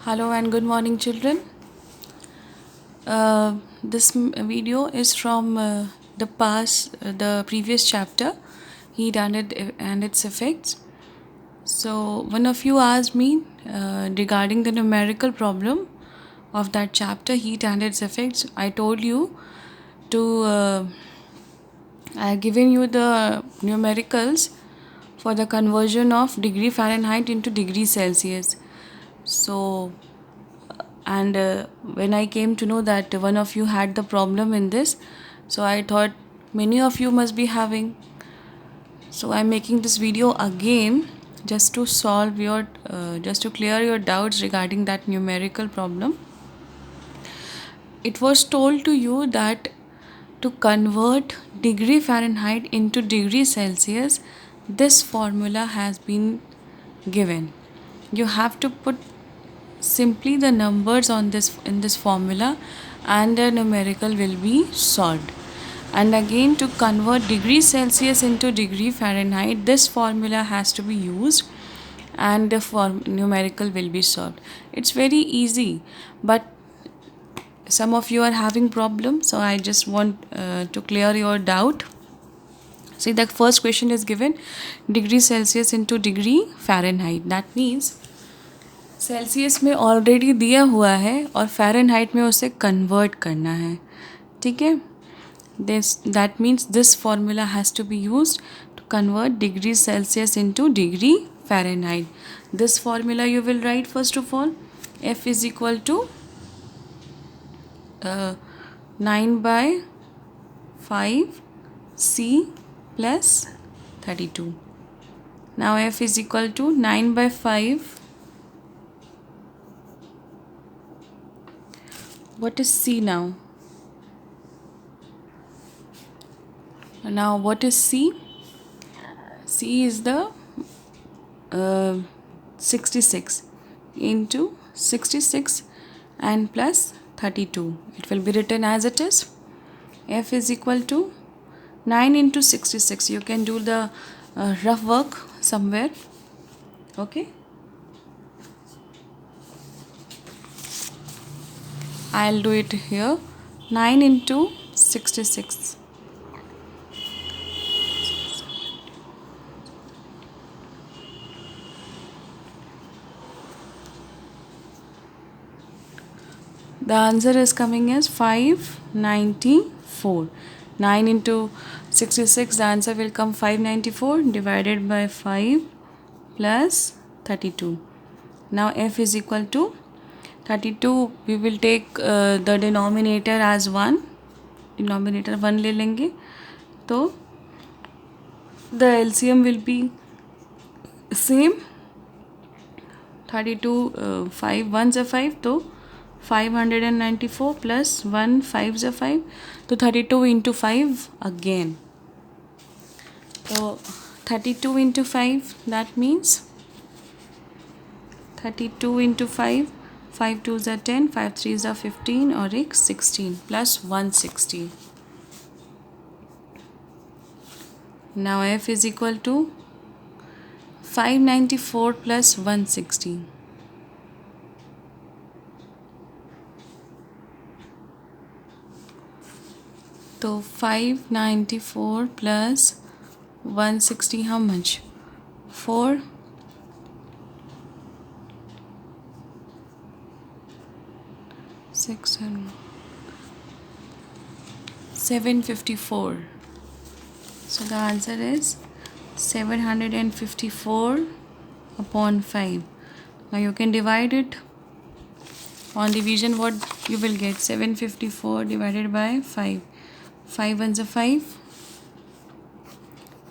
Hello and good morning, children. This video is from the previous chapter, heat and its effects. So, one of you asked me regarding the numerical problem of that chapter, heat and its effects. I told you to, I have given you the numericals for the conversion of degree Fahrenheit into degree Celsius. So, and when I came to know that one of you had the problem in this, so I thought many of you must be having. So I'm making this video again just to solve your just to clear your doubts regarding that numerical problem. It was told to you that to convert degree Fahrenheit into degree Celsius, this formula has been given. You have to put simply the numbers on this in this formula and the numerical will be solved. And again, to convert degree Celsius into degree Fahrenheit, this formula has to be used and the numerical will be solved. It's very easy, but some of you are having problems, so I just want to clear your doubt. See, the first question is given degree Celsius into degree Fahrenheit. That means Celsius में already दिया हुआ है और Fahrenheit में उसे convert करना है. ठीक है, that means this formula has to be used to convert degree Celsius into degree Fahrenheit. This formula you will write first of all F is equal to 9/5 C plus 32. Now F is equal to 9/5. What is C now? Now what is C? C is the 66 into 66 and plus 32. It will be written as it is. F is equal to 9 into 66. You can do the rough work somewhere. Okay. I'll do it here. 9 into 66. The answer is coming as 594. 9 into 66, the answer will come 594 divided by 5 plus 32. Now F is equal to 32. We will take the denominator as 1. Denominator 1 ले लेंगे तो the LCM will be same. 32 5 1 से 5 तो 594 plus 1 5 से 5 तो 32 into 5 again. So 32 into 5, that means 32 into 5, 5 2s are 10, 5 3s are 15 और एक 16 plus 160. Now F is equal to 594 plus 160. तो 594 plus 160 how much? 4 6 and 754. So the answer is 754 upon 5. Now you can divide it. On division, what you will get? 754 divided by 5. 5 ones are 5.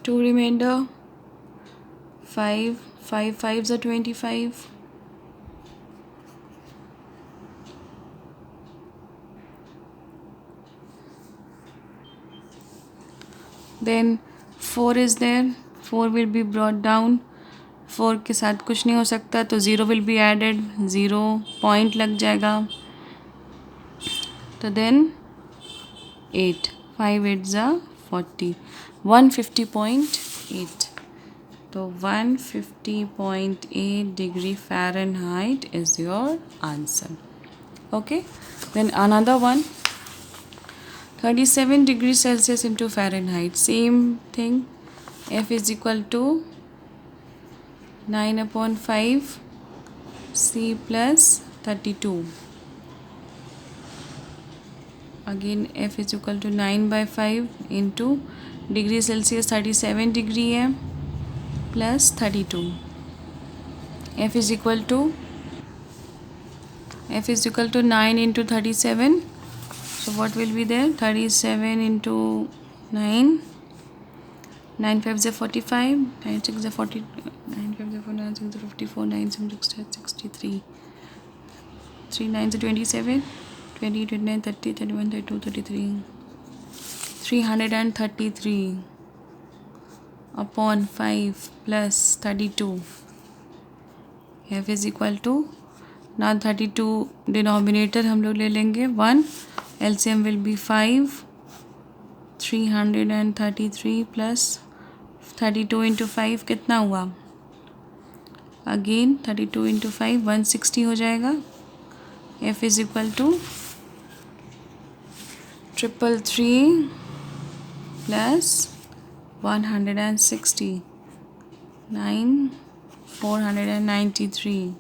2 remainder. 5. 5 5s are 25. Then 4 is there. 4 will be brought down. 4 के साथ कुछ नहीं हो सकता तो 0 will be added. 0 point लग जाएगा. तो then 8. 5 8s are 40. 150.8. तो 150.8 degree Fahrenheit is your answer. Okay, then another one, 37 degrees Celsius into Fahrenheit. Same thing, F is equal to 9/5 C plus 32. Again F is equal to 9/5 into degree Celsius 37 degree है plus 32. F is equal to 9 into 37. So what will be there? 37 into 9. 9 5 is 45. 9 6 is 40. 9 5 is 4. 9 6 is 54. 9 7 6 is 63. 3 9 is 27. 20 29 30 31 32 33. 333 upon 5 plus 32. F is equal to, now 32 denominator हम लोग ले लेंगे 1, LCM will be 5. 333 plus 32 into 5 कितना हुआ? Again 32 into 5 160 हो जाएगा. F is equal to 333 plus 160. 493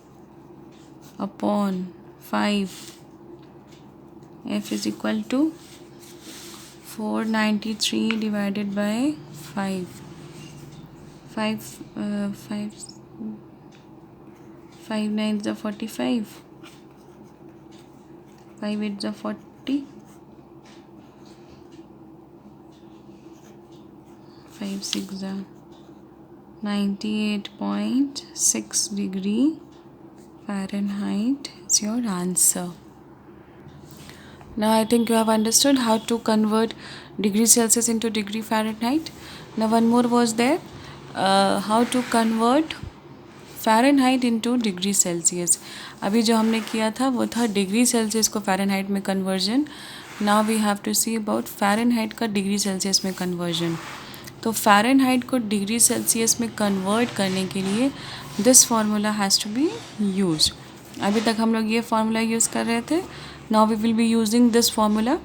upon 5. F is equal to 493 divided by 5. 5 9 is 45. 5 8 is 40. 5 6 is 98.6 degree Fahrenheit is your answer. Now I think you have understood how to convert degree Celsius into degree Fahrenheit. Now one more was there, how to convert Fahrenheit into degree Celsius. अभी जो हमने किया था वो था degree Celsius को Fahrenheit में conversion. Now we have to see about Fahrenheit का डिग्री सेल्सियस में कन्वर्जन. तो फ़ारेनहाइट को डिग्री सेल्सियस में कन्वर्ट करने के लिए this formula has to be use. अभी तक हम लोग ये फार्मूला यूज़ कर रहे थे. Now we will be using this formula.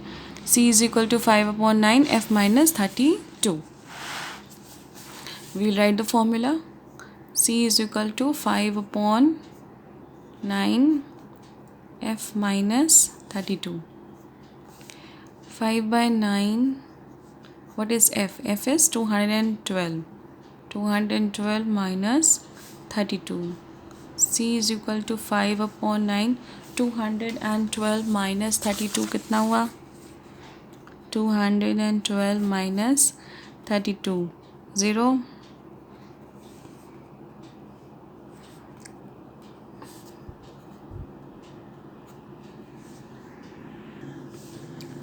C is equal to 5/9 F minus 32. We will write the formula. C is equal to 5/9 F minus 32. 5/9. What is F? F is 212. 212 minus 32. C is equal to 5/9. 212 minus 32 कितना हुआ? 212 minus 32. 0.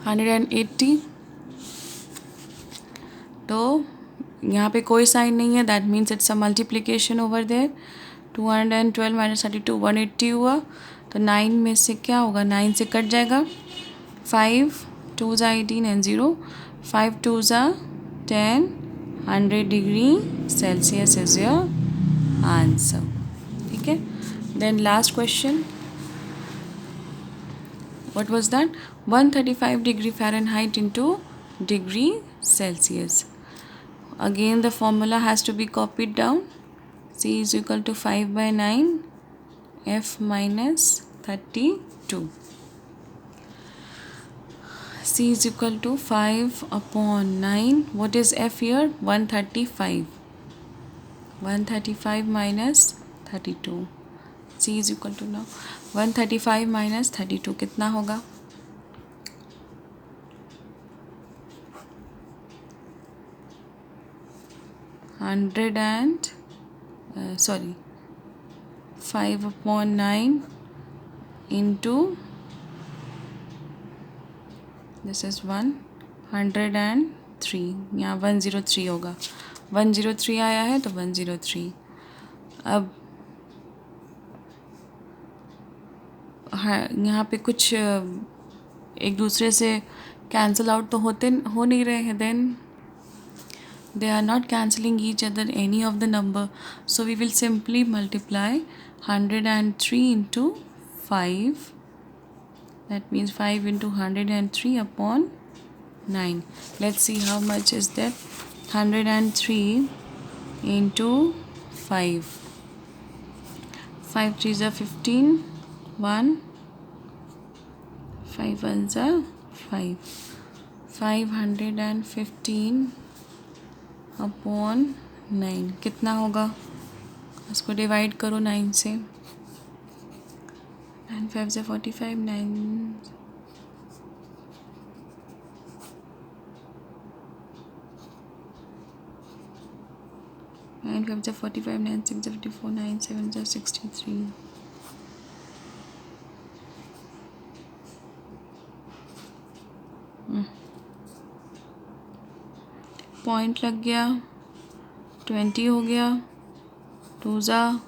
180. तो यहाँ पे कोई sign नहीं है, that means it's a multiplication over there. 212 minus 32 180 हुआ. तो 9 में से क्या होगा? 9 से कट जाएगा. 5 2 ज़ा 18 एंड 0. 5 2 ज़ा 10. 100 degree Celsius is your answer. ठीक है. Then last question. What was that? 135 degree Fahrenheit into degree Celsius. Again the formula has to be copied down. C is equal to 5/9 F minus 32. C is equal to 5/9. What is F here? 135. 135 minus 32. C is equal to now 135 minus 32 कितना होगा? 5/9 into this is 103. यहाँ 103 होगा. 103 आया है तो 103. अब हाँ, यहाँ पे कुछ एक दूसरे से कैंसिल आउट तो हो नहीं रहे हैं. Then They are not cancelling each other any of the number. So we will simply multiply 103 into 5. That means 5 into 103 upon 9. Let's see how much is that. 103 into 5. 5 3s are 15. 1. 5 1s are 5. 515 upon 9 कितना होगा? इसको divide करो 9 से. 9 5 से 45. 9 5 से 45. 9 6 से 54. 9 7 से 63. Point लग गया. 20 हो गया. 2 ज़ा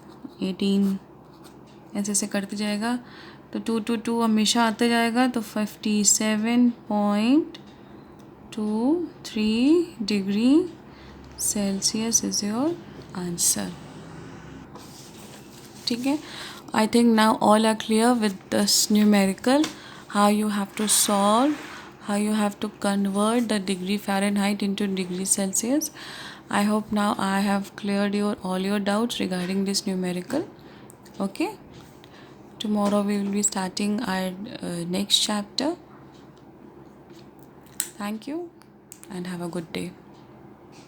18. ऐसे ऐसे करते जाएगा तो 2 2 2 हमेशा आते जाएगा. तो 57.23 degree Celsius is your answer. ठीक है. I think now all are clear with this numerical, how you have to solve, how you have to convert the degree Fahrenheit into degree Celsius. I hope now I have cleared all your doubts regarding this numerical. Okay. Tomorrow we will be starting our next chapter. Thank you and have a good day.